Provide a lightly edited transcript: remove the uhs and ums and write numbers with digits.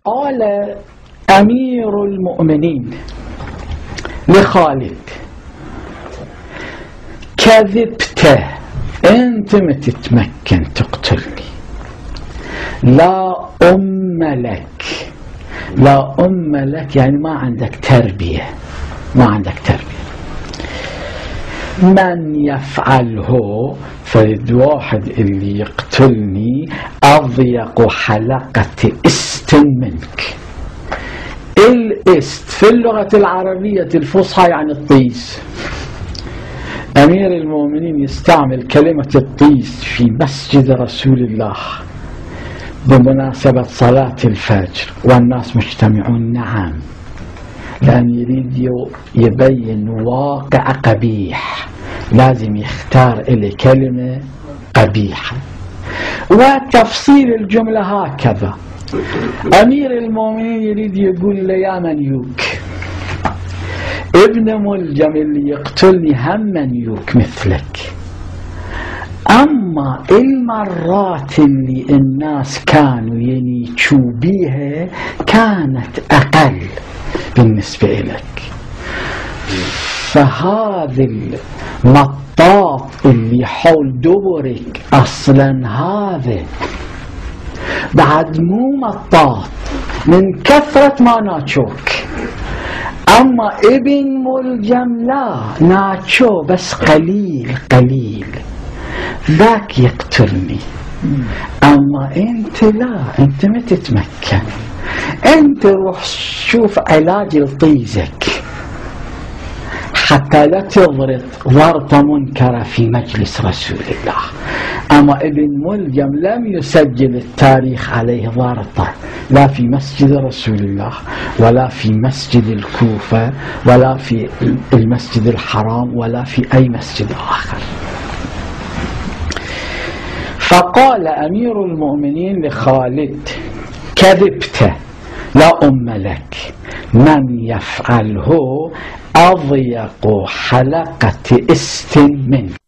قال أمير المؤمنين لخالد: كذبت، أنت ما تتمكن تقتلني، لا أم لك. لا أم لك يعني ما عندك تربية، ما عندك تربية. من يفعله فرد واحد اللي يقتلني أضيق حلقة است منك. الاست في اللغة العربية الفصحى يعني الطيس. أمير المؤمنين يستعمل كلمة الطيس في مسجد رسول الله بمناسبة صلاة الفجر والناس مجتمعون. نعم، لأن يريد يبين واقع قبيح، لازم يختار إلي كلمة قبيحة. وتفصيل الجملة هكذا: أمير المؤمنين يريد يقول لي: يا منيوك، ابن ملجم اللي يقتلني هم منيوك مثلك، أما المرات اللي الناس كانوا ينيشوا بيها كانت أقل بالنسبة لك. فهذا المطاط اللي حول دبرك أصلا هذا بعد مو مطاط من كثرة ما ناتشوك، أما ابن ملجم لا، ناتشو بس قليل قليل، ذاك يقتلني. أما أنت لا، أنت ما تتمكن، أنت روح شوف علاج لطيزك حتى لا تضرب ورطة منكرة في مجلس رسول الله. أما ابن ملجم لم يسجل التاريخ عليه ورطة، لا في مسجد رسول الله ولا في مسجد الكوفة ولا في المسجد الحرام ولا في أي مسجد آخر. فقال أمير المؤمنين لخالد: كذبت، لا أم لك، من يفعله أضيق حلقة است منك.